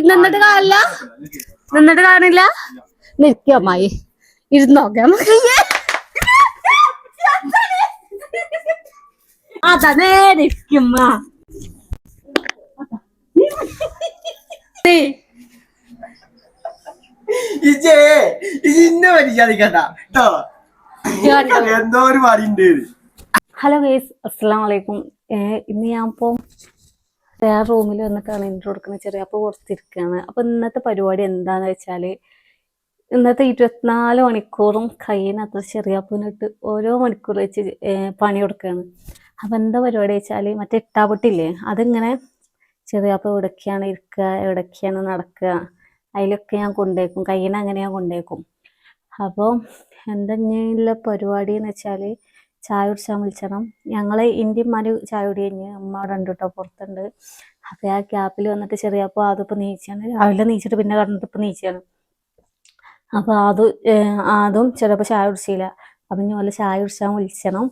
നിന്നിട്ട് കാണില്ല, നിന്നിട്ട് കാണില്ല. നിൽക്കുക അമ്മായി, ഇരുന്നോക്കെ നമുക്ക്. അതാ നേരിക്കുമ്മ. ഹലോ ഗൈസ്, അസ്സലാമു അലൈക്കും. ഇന്ന് ഞാൻ ഇപ്പോ വേറെ റൂമിൽ വന്നിട്ടാണ് ഇൻട്രോ കൊടുക്കുന്നത്. ചെറിയപ്പോൾ പുറത്തിരിക്കുകയാണ്. അപ്പൊ ഇന്നത്തെ പരിപാടി എന്താന്ന് വെച്ചാല്, ഇന്നത്തെ 24 മണിക്കൂറും കയ്യിനകത്ത് ചെറിയപ്പൂനിട്ട് ഓരോ മണിക്കൂർ വെച്ച് പണി കൊടുക്കുകയാണ്. അപ്പൊ എന്താ പരിപാടി വെച്ചാല്, മറ്റേ ഇട്ടാപൊട്ടില്ലേ, അതിങ്ങനെ ചെറിയപ്പോൾ എവിടൊക്കെയാണ് ഇരിക്കുക, എവിടൊക്കെയാണ് നടക്കുക, അതിലൊക്കെ ഞാൻ കൊണ്ടേക്കും. കയ്യിനെ അങ്ങനെ ഞാൻ കൊണ്ടേക്കും. അപ്പോൾ എന്തെങ്കിലും പരിപാടി എന്ന് വെച്ചാൽ ചായ കുടിച്ചാൽ വിളിച്ചണം. ഞങ്ങളെ ഇന്ത്യന്മാര് ചായ കുടി കഴിഞ്ഞ് അമ്മ അവിടെ ഉണ്ട് കേട്ടോ, പുറത്തുണ്ട്. അപ്പോൾ ആ ഗ്യാപ്പിൽ വന്നിട്ട് ചെറിയപ്പോൾ അതിപ്പോൾ നീച്ചാണ്, രാവിലെ നീച്ചിട്ട് പിന്നെ കടന്നിട്ട് ഇപ്പോൾ നീച്ചാണ്. അപ്പോൾ അതും ചിലപ്പോൾ ചായ കുടിച്ചില്ല. അപ്പം ഇനി വല്ല ചായ കുടിച്ചാൽ വിളിച്ചണം.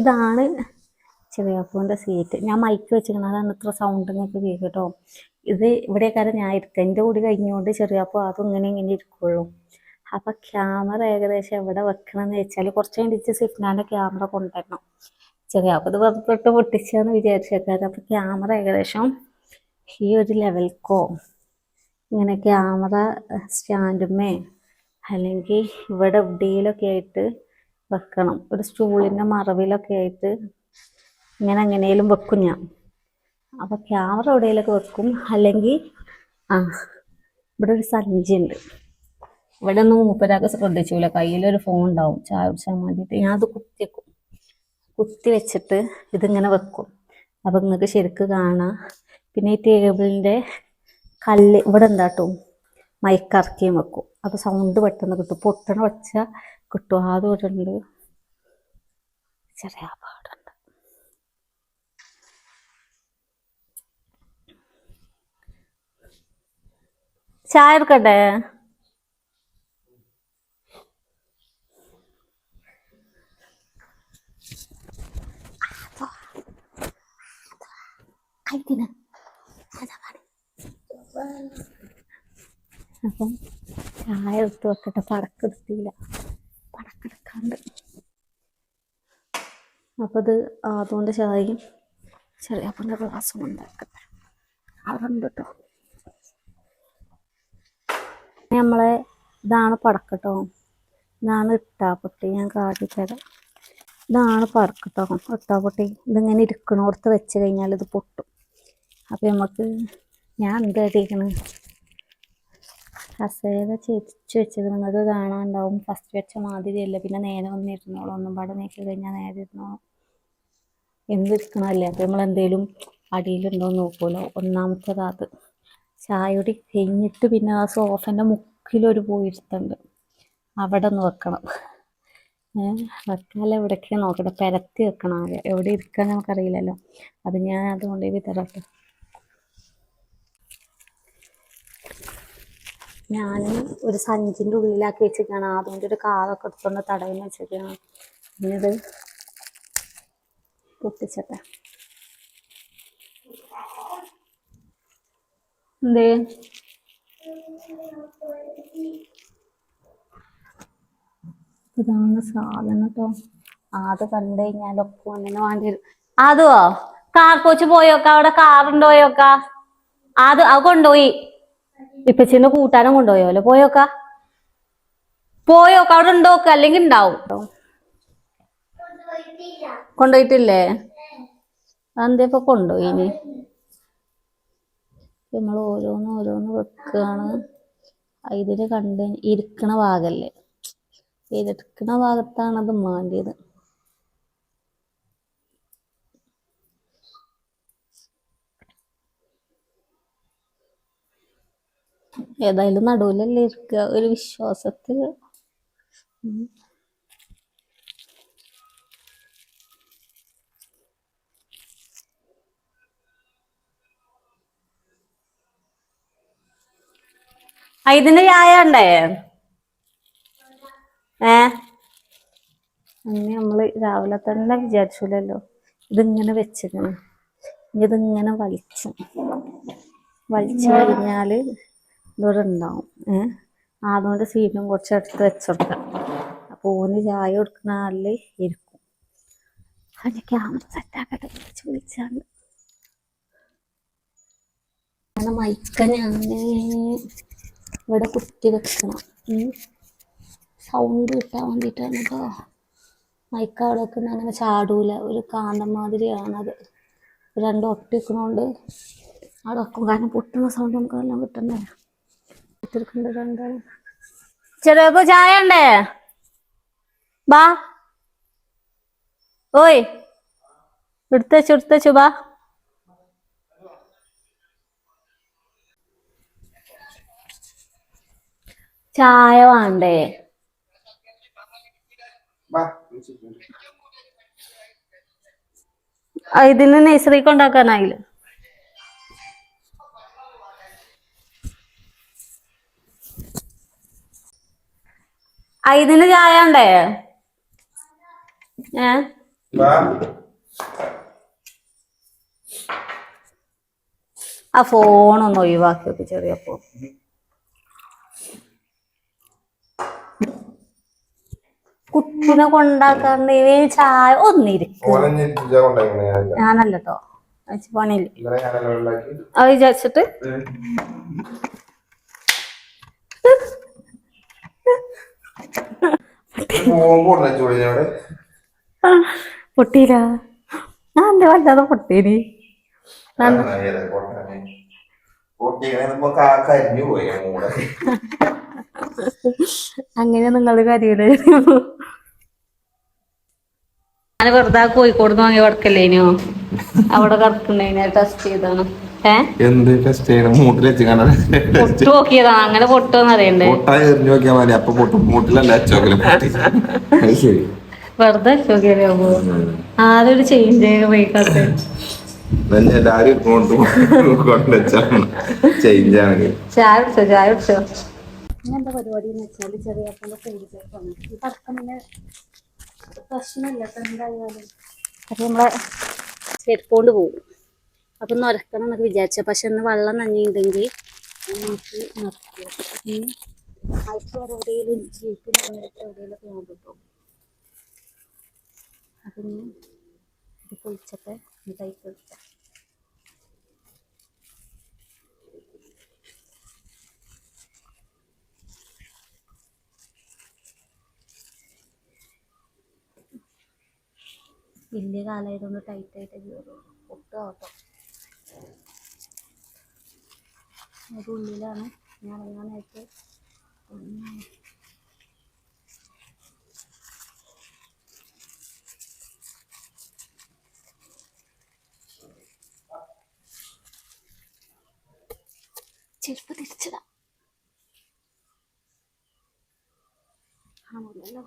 ഇതാണ് ചെറിയപ്പൂവിൻ്റെ സീറ്റ്. ഞാൻ മൈക്ക് വെച്ചിരിക്കണം, അതാണ് ഇത്ര സൗണ്ട് നിങ്ങൾക്ക് കേൾക്കും കേട്ടോ. ഇവിടെയൊക്കെ ഞാൻ ഇരിക്കുക, എൻ്റെ കൂടി കഴിഞ്ഞുകൊണ്ട് ചെറിയപ്പോൾ അതും ഇങ്ങനെ ഇരിക്കുള്ളൂ. അപ്പൊ ക്യാമറ ഏകദേശം എവിടെ വെക്കണം എന്ന് വെച്ചാൽ, കുറച്ച് കഴിഞ്ഞിട്ട് സിഫ്നാന്റെ ക്യാമറ കൊണ്ടുവരണം. ചെറിയപ്പോൾ ഇത് വെറുതെ പൊട്ടിച്ചെന്ന് വിചാരിച്ചേക്കാറ്. അപ്പൊ ക്യാമറ ഏകദേശം ഈ ഒരു ലെവൽക്കോ ഇങ്ങനെ ക്യാമറ സ്റ്റാൻഡുമേ അല്ലെങ്കിൽ ഇവിടെ എവിടെയിലൊക്കെ ആയിട്ട് വെക്കണം. ഒരു സ്റ്റൂളിൻ്റെ മറവിലൊക്കെ ആയിട്ട് ഇങ്ങനെ എങ്ങനെയും വെക്കും ഞാൻ. അപ്പൊ ക്യാമറ എവിടെയിലൊക്കെ വെക്കും. അല്ലെങ്കിൽ ഇവിടെ ഒരു സഞ്ചി ഉണ്ട്. ഇവിടെ ഒന്നും മൂപ്പരാക്ക് ശ്രദ്ധിച്ചില്ല, കയ്യിലൊരു ഫോൺ ഉണ്ടാവും ചായ കുടിച്ചാൽ വേണ്ടിയിട്ട്. ഞാൻ അത് കുത്തി വെച്ചിട്ട് ഇതിങ്ങനെ വെക്കും. അപ്പം നിങ്ങൾക്ക് ശരിക്ക് കാണാം. പിന്നെ ഈ ടേബിളിൻ്റെ കല്ല് ഇവിടെ എന്താട്ടും മൈക്കിറക്കിയും വെക്കും. അപ്പോൾ സൗണ്ട് പെട്ടെന്ന് കിട്ടും, പൊട്ടണ വെച്ച കിട്ടും. ആദ്യം ചെറിയ പാടുണ്ട്. ചായ എടുക്കട്ടെ? അപ്പം ചായ എടുത്ത് വെക്കട്ടെ. പടക്കെടുത്തില്ല, പടക്കെടുക്കാണ്ട്. അപ്പം അത് അതുകൊണ്ട് ചായയും ചെറിയപ്പൻ്റെ ഗ്ലാസ്സും ഉണ്ടാക്കട്ടെ. അവിടെ ഉണ്ട് കേട്ടോ. ഇതാണ് പടക്കട്ടോ, ഇതാണ് ഇട്ടാപ്പൊട്ടി. ഞാൻ കാട്ടിത്തരാം. ഇതാണ് പടക്കട്ടോ, ഇട്ടാപ്പൊട്ടി. ഇതിങ്ങനെ ഇരിക്കണോർത്ത് വെച്ച് കഴിഞ്ഞാൽ ഇത് പൊട്ടും. അപ്പം ഞാൻ എന്തായിട്ടിരിക്കണ്, കസേര ചെരിച്ച് വെച്ചത് നിങ്ങൾക്ക് കാണാനുണ്ടാവും. ഫസ്റ്റ് വെച്ച മാതിരിയല്ല, പിന്നെ നേരെ വന്നിരുന്നോളൂ. ഒന്നും പാടെ നീക്കി കഴിഞ്ഞാൽ നേരെ ഇരുന്നോളും. എന്തിരിക്കണമല്ലേ. അപ്പം നമ്മളെന്തേലും അടിയിലുണ്ടോയെന്ന് നോക്കുമല്ലോ. ഒന്നാമത്തേത് അത്. ചായയോടി കഴിഞ്ഞിട്ട് പിന്നെ ആ സോഫൻ്റെ മുക്കിലൊരു പോയിരുത്തുണ്ട്, അവിടെ ഒന്ന് വെക്കണം. വെക്കാതെ എവിടേക്കാണ് നോക്കട്ടെ, പരത്തി വെക്കണം. എവിടെ ഇരിക്കാൻ നമുക്കറിയില്ലല്ലോ. അപ്പം ഞാൻ അതുകൊണ്ട് വിതറട്ടെ. ഞാൻ ഒരു സഞ്ചിൻ്റെ ഉള്ളിലാക്കി വെച്ചിരിക്കുകയാണ്. അതുകൊണ്ട് ഒരു കാറൊക്കെ എടുത്തുകൊണ്ട് തടവിന് വെച്ചിരിക്കുകയാണ്. പിന്നീട് പൊട്ടിച്ചട്ടെ. എന്തേ ഇതാണ് സാധനം കേട്ടോ. അത് കണ്ടു കഴിഞ്ഞാലൊക്കെ ഒന്നിനു വേണ്ടി വരും. അതുവോ കാർ കോച്ച് പോയോക്ക, അവിടെ കാറുണ്ടോ പോയോക്ക. അത് കൊണ്ടുപോയി. ഇപ്പച്ചിന്റെ കൂട്ടാനും കൊണ്ടുപോയോല്ലോ. പോയോക്ക അവിടെ ഉണ്ടോക്ക, അല്ലെങ്കിൽ ഉണ്ടാവും. കൊണ്ടുപോയിട്ടില്ലേ? അതെന്താ ഇപ്പൊ കൊണ്ടുപോയിന്? നമ്മൾ ഓരോന്ന് വെക്കുകയാണ്. ഇതിന് ഇരിക്കണ ഭാഗല്ലേ, ഇരിക്കണ ഭാഗത്താണ് അത് മാണ്ടിയത്. ഏതായാലും നടുവിലല്ലേ ഇരിക്കുക, ഒരു വിശ്വാസത്തിൽ. ഇതിന്റെ ചായ ഉണ്ടേ? അങ്ങനെ നമ്മള് രാവിലെ തന്നെ വിചാരിച്ചില്ലല്ലോ ഇതിങ്ങനെ വെച്ചിരുന്നു. ഇതിങ്ങനെ വലിച്ചു കഴിഞ്ഞാല് ഇതോടെ ഉണ്ടാവും. അതുകൊണ്ട് സീനും കുറച്ചെടുത്ത് വെച്ചെടുക്കാം. അപ്പോൾ ഓന് ചായ കൊടുക്കുന്ന ആളിൽ ഇരിക്കും. അതിന് ക്യാമറ സെറ്റാക്കട്ടെ വിളിച്ചാണ്ട് അങ്ങനെ മൈക്ക ഞാൻ ഇവിടെ കുത്തി വെക്കണം. സൗണ്ട് കിട്ടാൻ വേണ്ടിയിട്ടാണ് കേട്ടോ. മൈക്ക അവിടെ വെക്കുന്ന അങ്ങനെ ചാടൂല. ഒരു കാന്തം മാതിരിയാണത്. രണ്ടും ഒട്ടിക്കണോണ്ട് അവിടെ വെക്കും. കാരണം പൊട്ടുന്ന സൗണ്ട് നമുക്ക് എല്ലാം കിട്ടണ്ടേ. ഇട്ടിരിക്കണ്ട രണ്ടാണ്. ചെറിയപ്പോ ചായ ഉണ്ടേ ബാ. ഓയ് എടുത്തച്ചു ബാ. ചായ വേണ്ടേ? ഇതിന് നഴ്സറി കൊണ്ടാക്കാനായില്ല. ഇതിന് ചായ ഉണ്ടേ? ആ ഫോണൊന്ന് ഒഴിവാക്കി വെക്ക് ചെറിയപ്പോ. കുട്ടിനെ കൊണ്ടാക്കാണ്ട് ചായ ഒന്നിരിക്കും. ഞാനല്ലോ പണിയില്ല അത് വിചാരിച്ചിട്ട് പൊട്ടീല. ഞാൻ എന്റെ വല്ലാതെ പൊട്ടീനി. അങ്ങനെ നിങ്ങള് കരിയില്ലേ? ഞാൻ വെറുതെ കോഴിക്കോട് വാങ്ങിയ വടക്കല്ലേനോ അവിടെ കിടക്കണ്ടേനോ ടെസ്റ്റ് ചെയ്താണ്. പൊട്ട് നോക്കിയതാണ്. അങ്ങനെ പൊട്ടോന്ന് അറിയണ്ടേ? വെറുതെ നോക്കിയാലോ ആരൊരു ചേഞ്ച് പോയിക്കാട്ടെ. ചായ കുടിച്ചോ? എന്താ പരിപാടി എന്ന് വെച്ചാല് ചെറിയപ്പന്റെ കൂടുതലാണ് ഈ പടക്കം. പിന്നെ പ്രശ്നമില്ല എന്തായാലും. അപ്പൊ നമ്മളെ ചെരുപ്പോണ്ട് പോകും. അപ്പൊ ഒന്ന് ഉരക്കണം എന്നൊക്കെ വിചാരിച്ച. പക്ഷെ ഒന്ന് വെള്ളം നനഞ്ഞിട്ടുണ്ടെങ്കിൽ നമുക്ക് നിർത്തിയാൽ ആഴ്ച എവിടെയെങ്കിലും ജീപ്പിൽ എവിടെയെങ്കിലൊക്കെ ഞാൻ കിട്ടും. അതിന് ഇത് പൊളിച്ചൊക്കെ ഇതായി പൊളിച്ച വലിയ കാലമായതുകൊണ്ട് ടൈറ്റായിട്ട് കയറും. പൊട്ടും ഓട്ടോ അതുള്ളിലാണ് ഞാൻ ഇറങ്ങാനായിട്ട്. ചെരുപ്പ് തിരിച്ചതാ ആണല്ലോ.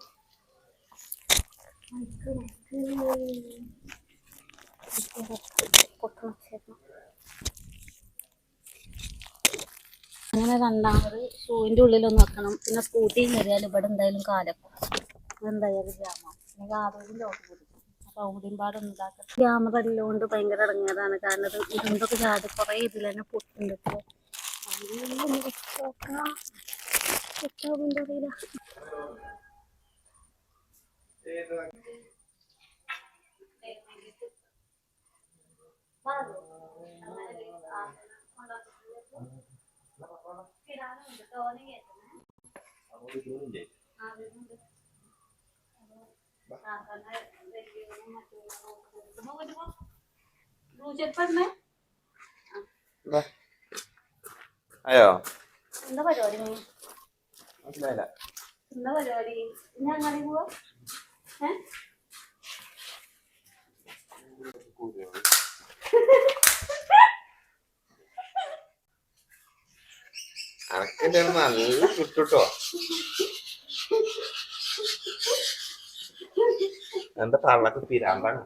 അങ്ങനെ രണ്ടാമത് ഷൂവിൻ്റെ ഉള്ളിലൊന്ന് വെക്കണം. പിന്നെ സ്കൂട്ടി കയറിയാൽ ഇവിടെ എന്തായാലും കാലക്കും. എന്തായാലും ജാമാ. പിന്നെ കാതോടും ലോട്ട് കൊടുക്കും. അപ്പോൾ ഔടിമ്പാടൊന്നും ഉണ്ടാക്കാം. ക്യാമറ എല്ലോണ്ട് ഭയങ്കര ഇടങ്ങേറാണ്. കാരണം ഇതൊക്കെ ചാടി കുറേ ഇതിൽ തന്നെ പൊട്ടുണ്ട്. അയ്യോ എന്താ പരിപാടി? എന്താ പരിപാടി? ഇനി അങ്ങനെ പോവാ? അനക്കെന്റെ നല്ല കിട്ടുട്ടോ. എന്റെ തള്ളക്ക് പിരാന്താണ്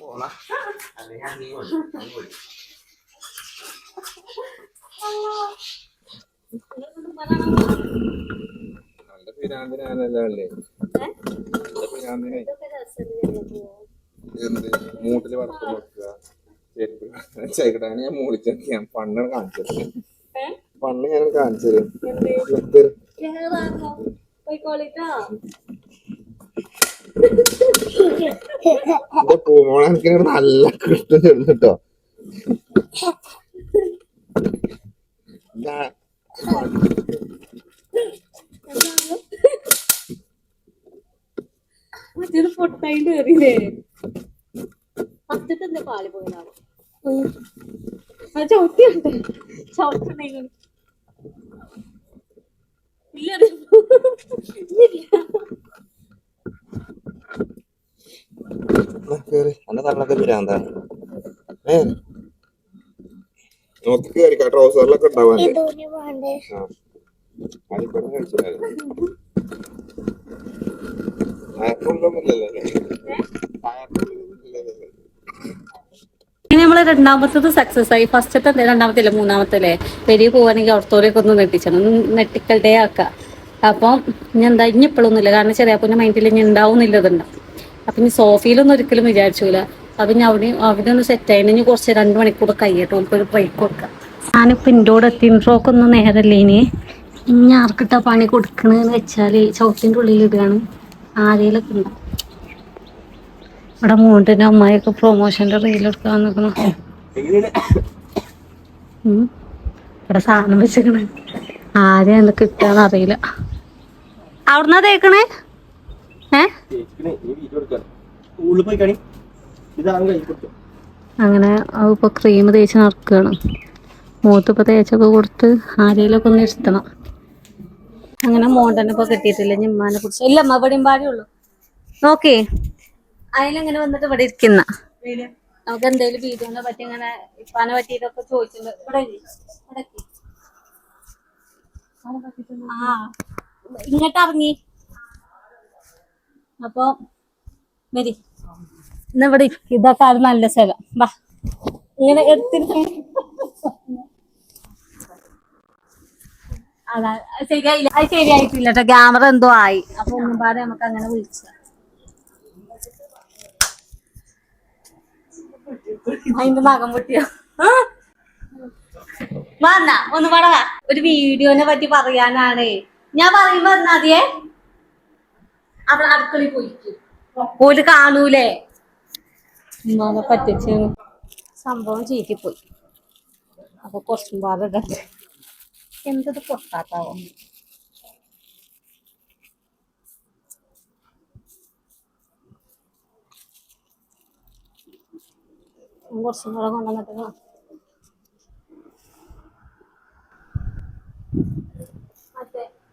പോണ. അല്ലെങ്കിൽ നീ നല്ല പിരാന്തിനാണല്ലോ അല്ലേ? സംക്രാന്തിനെ എന്ത് മൂട്ടില് വടക്കം വെക്കുക ചേക്കട്ടാണ് ഞാൻ മൂളിച്ചൊക്കെ ഞാൻ പണ്ണാണ് കാണിച്ചത്. പണ്ണ് ഞാൻ കാണിച്ചത് എന്റെ പൂമോളെ എനിക്ക് നല്ല കിട്ടും കേട്ടോ. മറ്റേത് പൊട്ടായിട്ട് കയറിയില്ലേ ഫസ്റ്റത്തെ എന്താ പാല് പോയതാണോ ചവിട്ടിയുണ്ട് ചവിട്ടുണ്ടെങ്കിൽ ഇല്ല എന്റെ തള്ളൊക്കെ പിരാന്താണ്. നോക്കി കയറിക്കാം ട്രൗസറിലൊക്കെ ഉണ്ടാവാൻ നമ്മള് രണ്ടാമത്തത് സക്സസ് ആയി. ഫസ്റ്റത്തെ രണ്ടാമത്തെ മൂന്നാമത്തെ പെരിയ പോവാണെങ്കിൽ അവിടത്തോടെയൊക്കെ ഒന്ന് നെട്ടിക്കൽ ഡേ ആക്കാം. അപ്പം ഇനി എന്താ ഇനി ഇപ്പോഴൊന്നുമില്ല, കാരണം ചെറിയാപ്പൂന്റെ മൈൻഡിൽ ഇനി ഉണ്ടാവുന്നില്ലതുണ്ട്. അപ്പൊ ഇനി സോഫിയിലൊന്നും ഒരിക്കലും വിചാരിച്ചൂല. അപ്പൊ ഇനി അവിടെ ഒന്ന് സെറ്റ് ആയി ഇനി കുറച്ച് 2 മണിക്കൂർ കഴിയട്ടെ ഒരു ബ്രേക്ക് കൊടുക്കാം. ഞാനിപ്പോ ഇൻഡോടെ എത്തി. ഇൻട്രോക്കൊന്നും നേരല്ലേ ഇനി ആർക്കിട്ടാ പണി കൊടുക്കണെന്ന് വെച്ചാല് ചവിട്ടിന്റെ ഉള്ളിൽ ഇടുകയാണ്. ആരെയിലൊക്കെ ഉണ്ടാവും. ഇവിടെ മോണ്ടിന്റെ അമ്മായിയൊക്കെ പ്രൊമോഷന്റെ റീലെടുക്കാൻ നിൽക്കണം. ഇവിടെ സാധനം വെച്ചിക്കണേ ആരെയാ എന്ത് കിട്ടാന്ന് അറിയില്ല. അവിടുന്നാ തേക്കണേ അങ്ങനെ ഇപ്പൊ ക്രീം തേച്ച് നടക്കുകയാണ്. മൂത്തിപ്പോ തേച്ചൊക്കെ കൊടുത്ത് ആരെയിലൊക്കെ ഒന്ന് ഇരുത്തണം. അങ്ങനെ മോണ്ടനെ ഇപ്പൊ കിട്ടിയിട്ടില്ല. ഞമ്മാനെ കുറിച്ച് ഇല്ല അമ്മ ഇവിടെയും പാടിയുള്ളൂ. നോക്കേ അതിലെങ്ങനെ വന്നിട്ട് ഇവിടെ ഇരിക്കുന്ന നമുക്ക് എന്തെങ്കിലും വീഡിയോനെ പറ്റി ഇങ്ങനെ ഇപ്പാനെ പറ്റിയിട്ടൊക്കെ ചോദിച്ചിട്ടുണ്ട്. ഇവിടെ ഇങ്ങോട്ട് ഇറങ്ങി അപ്പൊ വരി ഇന്നിവിടെ ഇതൊക്കെ അത് നല്ല സ്ഥലം. വാ ഇങ്ങനെ എടുത്തിട്ട് അതാ ശരിയായില്ല. അത് ശരിയായിട്ടില്ല കേട്ടോ. ക്യാമറ എന്തോ ആയി. അപ്പൊ ഒന്നും പാടെ നമുക്ക് അങ്ങനെ വിളിച്ച അതിന്റെ നഖം പൊട്ടിയോ വന്ന ഒന്ന് പാടാ. ഒരു വീഡിയോനെ പറ്റി പറയാനാണ് ഞാൻ പറയുമ്പോ എന്നാതിയേ അവിടെ അടുക്കളയിൽ പോയിരിക്കും. ഓല് കാണൂലേ ഉമ്മാനെ പറ്റിച്ച് സംഭവം ചീറ്റിപ്പോയി. അപ്പൊ കുറച്ചും പാടെ ഇടട്ടെ. എന്തത് പൊട്ടാത്താവോ കുറച്ചും കൂടെ കൊണ്ടുവന്നിട്ട്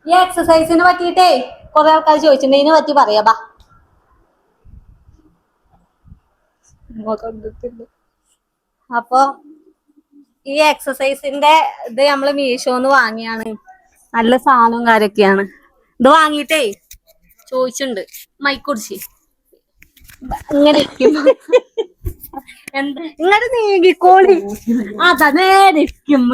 ഈ എക്സസൈസിനെ പറ്റിയിട്ടേ കൊറേ ആൾക്കാർ ചോദിച്ചിട്ടുണ്ട്. ഇതിനെ പറ്റി പറയാ ബാ. അപ്പൊ ഈ എക്സസൈസിന്റെ ഇത് നമ്മള് മീഷോന്ന് വാങ്ങിയാണ്. നല്ല സാധനവും കാര്യൊക്കെയാണ്. ഇത് വാങ്ങിയിട്ടേ ചോദിച്ചിട്ടുണ്ട് മൈക്കുടിച്ച് ഇങ്ങനെ എന്താ ഇങ്ങോട്ട് നീങ്ങിക്കോളി. അതാ നേരെ ഇരിക്കുമ്മ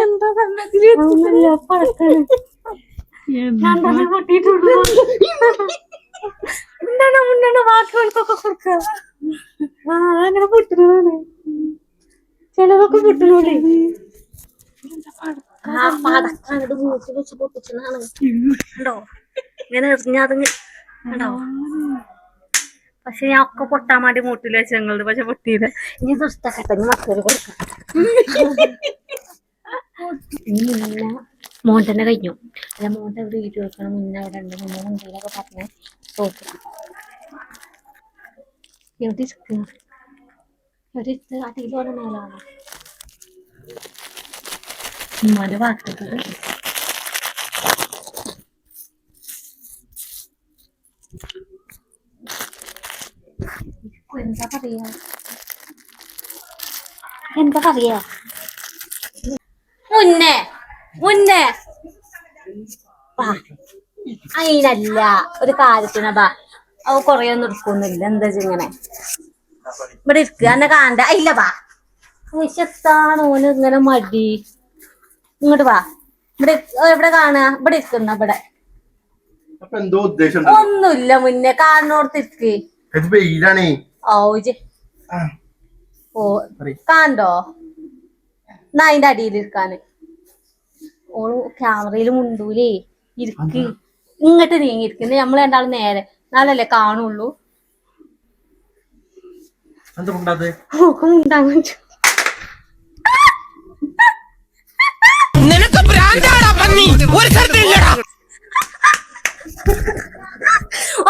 എന്താ പൊട്ടിയിട്ടുള്ളൂ. മുണ്ടാണ് വാക്കുകൾക്കൊക്കെ കൊടുക്ക. അങ്ങനെ പൊട്ടുന്നതാണ് ചിലതൊക്കെ പൊട്ടുന്നൂടെ. പടക്കാനത് മൂക്കി വെച്ച് പൊട്ടിച്ചതാണ്. ഉണ്ടോ ഇങ്ങനെ എറിഞ്ഞാതങ്ങ് ഉണ്ടോ. പക്ഷെ ഞാൻ ഒക്കെ പൊട്ടാൻ വേണ്ടി മൂട്ടിൽ വെച്ച് ഞങ്ങളത്. പക്ഷെ പൊട്ടിയില്ല. ഇനി ദുഷ്ടക്കട്ടെ മക്കള് കൊടുക്കാം. മുന്നേ മോണ്ടനെ കഴിഞ്ഞു. അല്ല മോണ്ട ഇവിടെ വീട്ടിൽ വെക്കണം. മുന്നേ അവിടെ ഉണ്ട്. മുന്നേ എന്തെങ്കിലുമൊക്കെ പറഞ്ഞ് തോക്കണം. എവിടെ ഒരു അടിയിലോടെ മേലാണ് ഉമ്മാന്റെ വാർത്തത്. എന്താ പറയാ മുന്നേ അതിനല്ല ഒരു കാര്യത്തിന് ബാ. അത് കൊറേ ഒന്നും എടുക്കൊന്നുമില്ല. എന്താ ഇങ്ങനെ ഇവിടെ ഇരിക്കുക എന്നെ കാണണ്ട. ഇല്ല ബാ വിശത്താണ് ഓന് ഇങ്ങനെ മടി. ഇങ്ങോട്ട് വാ. ഇവിടെ എവിടെ കാണുക? ഇവിടെ ഇരിക്കുന്ന ഇവിടെ. ഒന്നുമില്ല മുന്നേ കാണോർത്തിരിക്ക്. ഓ കാണ്ടോ എന്നാ അതിന്റെ അടിയിലിരിക്കാന്. ഓള് ക്യാമറയിൽ മുണ്ടൂലേ. ഇരിക്ക്. ഇങ്ങോട്ട് നീങ്ങിയിരിക്കുന്നത്. നമ്മള് രണ്ടാളും നേരെ എന്നാലല്ലേ കാണുള്ളൂ.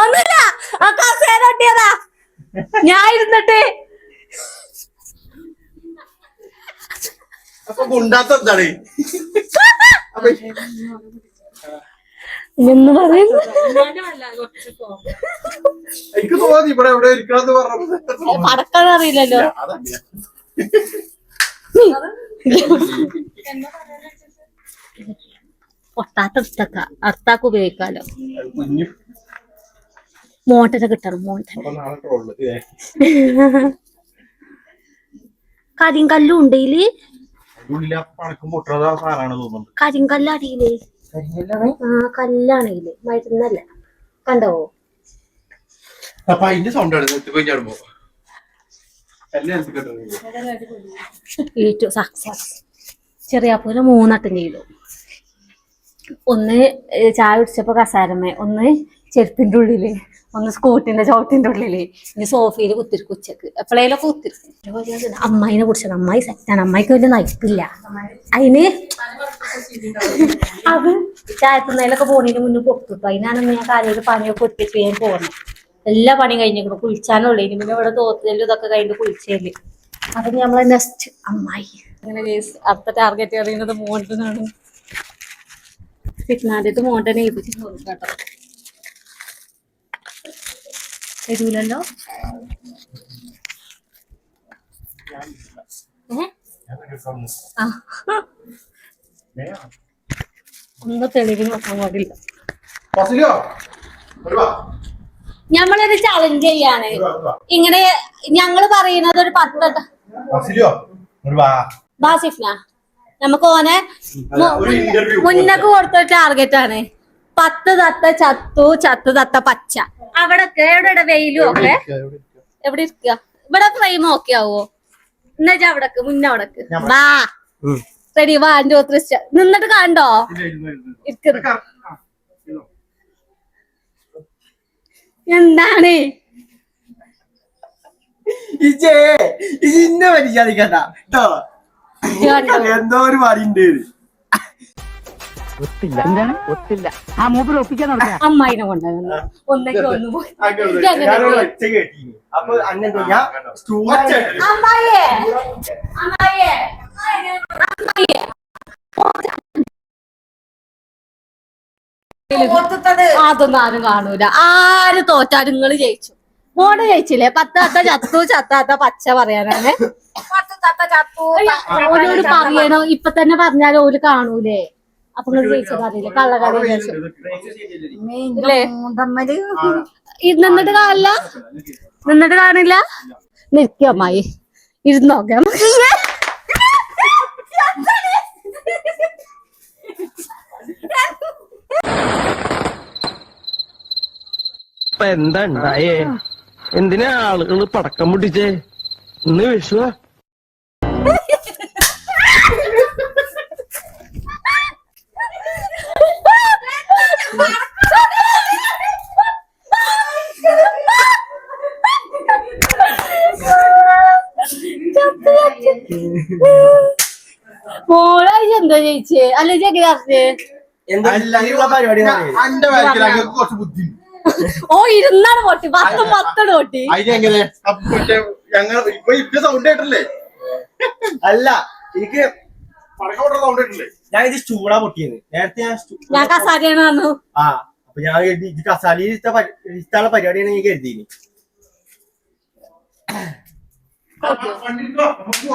ഒന്നുമില്ല. ആ കസേരട്ടിയതാ ഞാൻ ഇരുന്നിട്ട്. എന്ന് പറയുന്നു എനിക്ക് തോന്നി ഇവിടെ എവിടെ ഇരിക്കാന്ന് പറഞ്ഞു. പടക്കാൻ അറിയില്ലല്ലോ. പൊട്ടാത്ത എടുത്തക്ക അർത്താക്ക് ഉപയോഗിക്കാലോ. മോട്ടനെ കിട്ടണം. മോട്ടനെ കരിങ്കല്ലും ഉണ്ട് ഇതില്. കരിങ്കല്ല് അടിയില്. ആ കല്ലാണ് ഇതില്. മരുന്നല്ല. കണ്ടോ? സക്സസ്. ചെറിയാപ്പൂര് 3 അറ്റം ചെയ്തു. ഒന്ന് ചായ കുടിച്ചപ്പോ കസാരമ്മ, ഒന്ന് ചെരുപ്പിന്റെ ഉള്ളില്, ഒന്ന് സ്കൂട്ടിന്റെ ചോട്ടിന്റെ ഉള്ളില്, ഇനി സോഫയിൽ കുത്തിരിക്കും. ഉച്ചക്ക് എപ്പോഴേലൊക്കെ കുത്തിരിക്കും. അമ്മായിനെ കുറിച്ചാണ്. അമ്മായി സെറ്റാണ്. അമ്മായിക്ക് വലിയ നയിപ്പില്ല. അതിന് അത് ചായത്തുന്നതിലൊക്കെ പോണതിന് മുന്നേ പൊട്ടിട്ടു. അതിനാണ് ഞാൻ കാലയിൽ പണിയൊക്കെ ഒട്ടിച്ച് ഞാൻ പോകണം. എല്ലാ പണിയും കഴിഞ്ഞിരിക്കണം. കുളിച്ചാനുള്ളൂ. ഇനി പിന്നെ ഇവിടെ തോത്തലും ഇതൊക്കെ കഴിഞ്ഞ് കുളിച്ചേല്. അപ്പൊ നമ്മളെ നെക്സ്റ്റ് അമ്മായി. അങ്ങനെ അടുത്ത ടാർഗറ്റ് അറിയുന്നത് മോണ്ടനാണ്. ആദ്യത്തെ മോണ്ടനെ ഏൽപ്പിച്ച് കേട്ടോ. തരൂലല്ലോ. ഒന്നും തെളിവിന് നോക്കാൻ പാടില്ല. ഞമ്മളൊരു ചലഞ്ച് ചെയ്യാണ്. ഇങ്ങനെ ഞങ്ങള് പറയുന്നത് ഒരു 10 ബാസിഫ്ന നമുക്ക് ഓനെ മുന്നക്ക് കൊടുത്തൊരു ടാർഗറ്റ് ആണ്. 10 തത്ത ചത്തു, 10 തത്ത പച്ച. അവിടൊക്കെ എവിടെ വെയിലും ഒക്കെ എവിടെ ഇരിക്കുക. ഇവിടെ ഫ്രെയിം ഓക്കെ ആവോ? എന്നുവെച്ചാ അവിടക്ക് മുന്നേ അവിടക്ക് വാ. റെഡി? 1 2 3 നിന്നിട്ട് കണ്ടോ ഇരിക്കുന്നത്? എന്താണ് ഇന്നെ മര്യാദിക്കണ്ട എന്തോ ഒരു പണിയുണ്ട്. ഒത്തില്ല. എന്താണ് ഒത്തില്ല? ആ മൂപ്പര് ഒപ്പിക്കാൻ നടക്കുക. അമ്മായിനെ കൊണ്ടുവന്നു. ഒന്നേക്ക് ഒന്ന് പോയി. അപ്പൊ അന്നെന്തോ അതൊന്നും ആരും കാണൂല. ആര് തോറ്റാലും നിങ്ങള് ജയിച്ചു. മോള് ജയിച്ചില്ലേ? 10 തത്ത ചത്തു, ചത്താത്ത പച്ച പറയാനാണ്. 10 തത്ത ചത്തു. ഓരോട് പറയണോ? ഇപ്പൊ തന്നെ പറഞ്ഞാലും ഓര് കാണൂലേ? അപ്പൊ നിങ്ങൾ ജയിച്ചതറിയില്ലേ? കള്ളകളി ഇല്ലേ? നിന്നിട്ട് കാണില്ല. നിന്നിട്ട് കാണില്ല. നിൽക്കുക അമ്മായി. ഇരുന്നോക്കെ. ഇപ്പൊ എന്താ ഉണ്ടായേ? എന്തിനാ ആളുകള് പടക്കം പൊട്ടിച്ചേ? ഇന്ന് വിഷുവാ. മോളായി എന്താ ജയിച്ചേ? അല്ല ചേച്ചി കുറച്ച് ബുദ്ധി. ഓ ഇരുന്നാണ് പൊട്ടി. 10 പൊട്ടി. അതിനെങ്ങനെ ഞങ്ങൾ ഇപ്പൊ ഇപ്പൊ സൗണ്ട് കേട്ടില്ലേ? അല്ല എനിക്ക് സൗണ്ട് കേട്ടില്ലേ? ഞാൻ ഇത് സ്റ്റൂളാ പൊട്ടിയത്. നേരത്തെ ഞാൻ കസാരയാണ് വന്നു. ആ അപ്പൊ ഞാൻ ഇത് കസാലി ഇഷ്ടമുള്ള പരിപാടിയാണ് ഞാൻ കരുതിന്.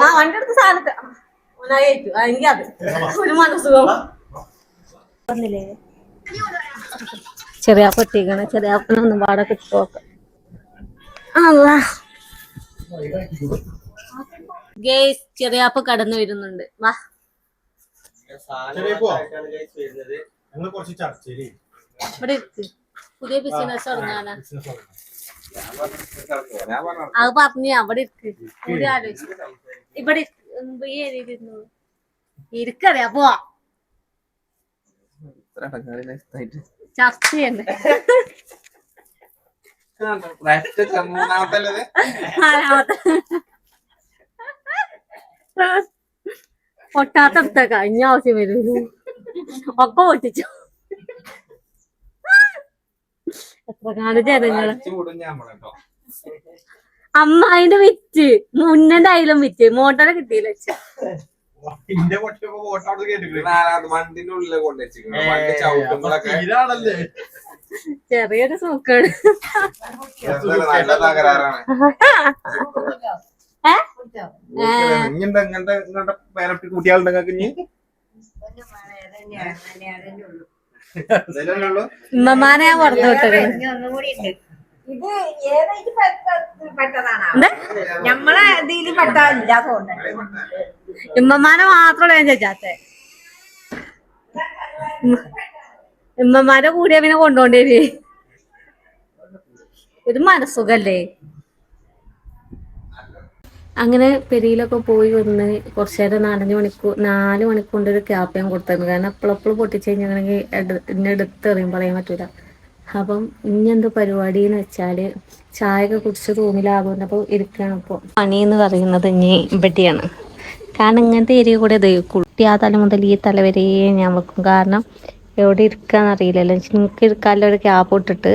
ആ വണ്ടി എടുത്ത സാധനത്ത് എനിക്കത് ഒരു മനസ്സുഖം വന്നില്ലേ? ചെറിയ പൊട്ടിക്കണം. ചെറിയാപ്പനൊന്നും പാടെ കിട്ടുമൊക്കെ. അല്ല ഗേസ് ചെറിയാപ്പ് കടന്നു വരുന്നുണ്ട്. വാ ഞങ്ങൾ കുറച്ച് ചർച്ചയില് ഇവിടെ ഇരിക്ക്. പുതിയ ബിസിനസ് തുടങ്ങാനാ. ഞാൻ പറഞ്ഞു അത് പറഞ്ഞ അവിടെ ഇരിക്ക്. കൂടി ആലോചിച്ചു. ഇവിടെ ഈ ഏരിയയിൽ ഇരിക്കറിയാ പോവാ ചർച്ച ചെയ്യണ്ടേ. മൂന്നാമത്തെ നാലാമത്തെ പൊട്ടാത്തടുത്തേക്ക ഇനി ആവശ്യം വരൂ. ഒക്കെ പൊട്ടിച്ചു. എത്ര കാലം ജനങ്ങള് അമ്മായിന്റെ വിറ്റ് മുന്നന്റെ അയിലും വിറ്റ് മോട്ടറെ കിട്ടിയില്ല വെച്ച വണ്ടിന്റെ ഉള്ളിലെ കൊണ്ടുവച്ചിരിക്കുന്നു വണ്ടി ചവിട്ടുമ്പോഴൊക്കെ ചെറിയൊരു സൂക്കേട്. നല്ല തകരാറാണ്. ഇങ്ങനത്തെ ഇങ്ങനത്തെ ഇങ്ങനത്തെ പേരട്ടി കുട്ടികളുണ്ടെങ്കിൽ ഇനി ഉമ്മമാനെ ഞാൻ പുറത്തു വിട്ടത്. ഇത് ഏതായിട്ട് പെട്ടതാണ് നമ്മളെ ഇതില് പെട്ടില്ല തോന്നുന്നു. ഉമ്മമാനെ മാത്രമല്ല ഞാൻ ചോദിച്ചാത്തെ. ഉമ്മമാരെ കൂടിയ പിന്നെ കൊണ്ടോണ്ടേരി. ഇത് മനസ്സുഖല്ലേ. അങ്ങനെ പെരിയിലൊക്കെ പോയി വന്ന് കുറച്ചു നേരം 4 മണിക്കൂറിൻ്റെ ഒരു ക്യാപ്പ് ഞാൻ കൊടുത്തിരുന്നു. കാരണം എപ്പോഴെപ്പോഴും പൊട്ടിച്ച് കഴിഞ്ഞാണെങ്കിൽ എന്നെ എടുത്തെറിയും പറയാൻ പറ്റൂല. അപ്പം ഇനി എന്ത് പരിപാടി എന്ന് വെച്ചാൽ ചായയൊക്കെ കുടിച്ച് റൂമിലാകും. അപ്പോൾ ഇരിക്കുകയാണ്. ഇപ്പോൾ പണി എന്ന് പറയുന്നത് ഇനി ഇവിടെയാണ്. കാരണം ഇങ്ങനത്തെ ഏരിയ കൂടെ ഇത് കുട്ടി ആ തല മുതൽ ഈ തല വരെ ഞാൻ വെക്കും. കാരണം എവിടെ ഇരിക്കാന്ന് അറിയില്ലല്ലോ. എനിക്ക് ഇരിക്കാനുള്ള ഒരു ക്യാപ്പ് ഇട്ടിട്ട്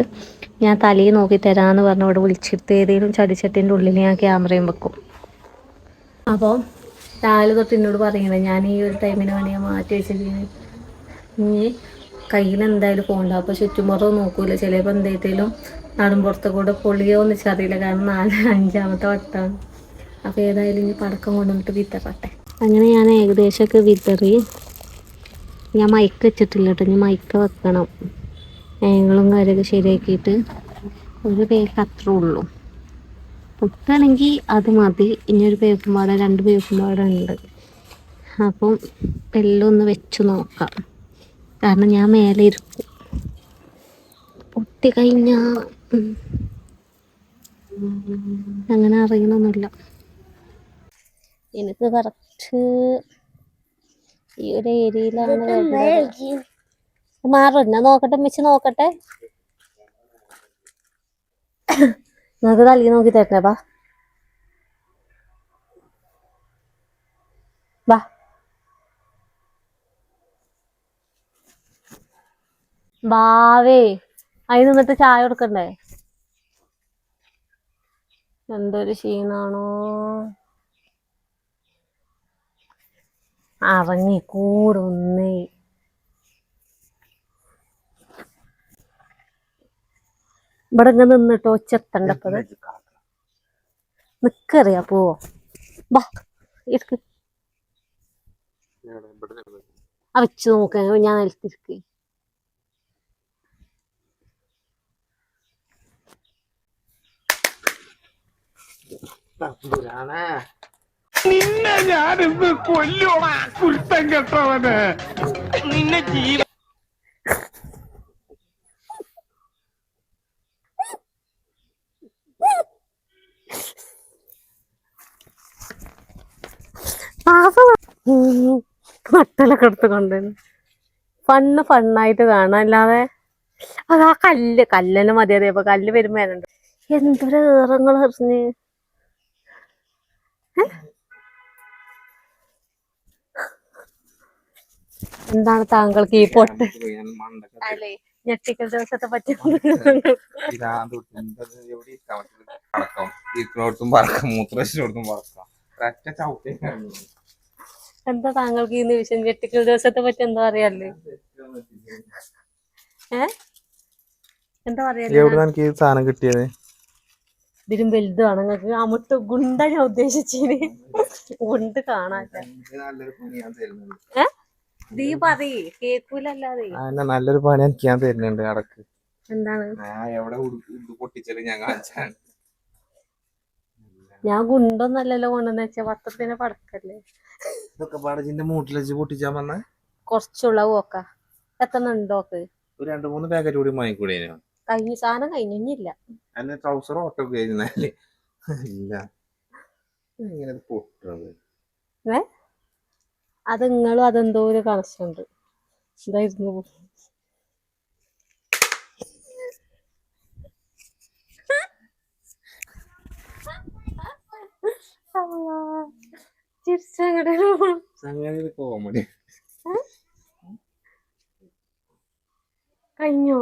ഞാൻ തലയിൽ നോക്കി തരാമെന്ന് പറഞ്ഞ് ഇവിടെ വിളിച്ചിട്ട് ഏതെങ്കിലും ചടിച്ചട്ടിൻ്റെ ഉള്ളിൽ ഞാൻ ക്യാമറയും വെക്കും. അപ്പോൾ രാവിലെ തൊട്ട് എന്നോട് പറയണേ ഞാൻ ഈ ഒരു ടൈമിന് വേണ്ടി ഞാൻ മാറ്റി വെച്ചിരിക്കുന്നത്. ഇനി കയ്യിൽ എന്തായാലും പോകണ്ട. അപ്പോൾ ചുറ്റുമുറവും നോക്കൂല. ചിലപ്പോൾ എന്തെങ്കിലും നാടും പുറത്ത് കൂടെ പൊളിയോ എന്ന് വെച്ചറിയില്ല. കാരണം 4-5 വട്ടമാണ്. അപ്പോൾ ഏതായാലും ഇനി പടക്കം കൊണ്ടുവന്നിട്ട് വിത്തറട്ടെ. അങ്ങനെ ഞാൻ ഏകദേശമൊക്കെ വിത്തറി. ഞാൻ മൈക്ക് വെച്ചിട്ടില്ല കേട്ടോ. ഇനി മൈക്ക് വെക്കണം. ആംഗിളും കാര്യമൊക്കെ ശരിയാക്കിയിട്ട് ഒരു പേക്ക് അത്രേ ഉള്ളൂ. പൊട്ടാണെങ്കിൽ അത് മതി. ഇനിയൊരു പേപ്പും പാട 2 പേപ്പും പാട ഉണ്ട്. അപ്പം എല്ലാം ഒന്ന് വെച്ച് നോക്കാം. കാരണം ഞാൻ മേലെ ഇരിക്കും. പൊട്ടി കഴിഞ്ഞാൽ അങ്ങനെ അറിയണമെന്നില്ല. എനിക്ക് കറക്റ്റ് ഈ ഒരു ഏരിയയിലാണ് വരുന്നത്. മാറും. ഞാൻ നോക്കട്ടെ മിച്ച് നോക്കട്ടെ. നമുക്ക് തലി നോക്കി തരണേ. ബാ ബാ ബാവേ അതിന് നിന്നിട്ട് ചായ കൊടുക്കണ്ടേ? എന്തൊരു ക്ഷീണാണോ. അറങ്ങി കൂടൊന്നേ. ഇവിടെ ഇങ്ങനെ നിന്നിട്ടോ ഒച്ചെത്തണ്ടപ്പത് നിക്കറിയാ. പോവോ ബാ ഇരിക്ക്. വെച്ച് നോക്ക. ഞാൻ നിലത്തിരിക്ക്. നിന്നെ ഞാനിന്ന് കൊല്ലോടാ കുരുത്തം കെട്ടവന്. നിന്നെ ജീവ നട്ടലൊക്കെ എടുത്ത് കൊണ്ടുവന്നു ഫണ്ണായിട്ട് കാണാം. അല്ലാതെ അതാ കല്ലന്നെ മതി. അറിയപ്പോ കല്ല് വരുമ്പോ ഏനുണ്ട് എന്തൊരു ഏറങ്ങൾ എറിഞ്ഞ്. എന്താണ് താങ്കൾക്ക് ഈ പൊട്ട് അല്ലേ ഞെട്ടിക്കൽ ദിവസത്തെ പറ്റി എന്താ താങ്കൾക്ക് ഈ നിമിഷം ഞെട്ടിക്കൽ ദിവസത്തെ പറ്റി എന്താ അറിയാല്ലേ? എന്താ പറയാ സാധനം കിട്ടിയത്? ഇതിലും വലുതാണ് നിങ്ങൾക്ക്. അമുട്ട് ഗുണ്ട ഞാൻ ഉദ്ദേശിച്ചത്. ഗുണ്ട് കാണാത്ത നീ പറയേ കേക്കൂലല്ലാതെ. നല്ലൊരു പണി എനിക്ക് ഞാൻ തരുന്നുണ്ട്. അടക്ക് എന്താണ് എവിടെ പൊട്ടിച്ചത് ഞാൻ കാണിച്ചാണ്. ഞാൻ ഗുണ്ടൊന്നല്ലല്ലോ കൊണ്ടുവന്ന് വെച്ചാ പത്രത്തിന്റെ പടക്കല്ലേ. ഇതൊക്കെ പാടജിന്റെ മൂട്ടിൽ വെച്ച് പൊട്ടിച്ചാൻ പറഞ്ഞ കൊറച്ചുള്ള പോക്ക എത്ര ഉണ്ടോക്ക് ഒരു 2-3 പാക്കറ്റ് കൂടി വാങ്ങിക്കൂടെ? കഴിഞ്ഞ സാധനം കഴിഞ്ഞില്ല. അതിന് ട്രൗസർ ഓട്ടോ കഴിഞ്ഞാല് ഇല്ല ഇങ്ങനെ പൊട്ടുന്നത്. അത് നിങ്ങളും അതെന്തോ ഒരു കണക്ഷൻ ഉണ്ട്. ഇതായിരുന്നു സംഗതി കോമഡി കഴിഞ്ഞോ?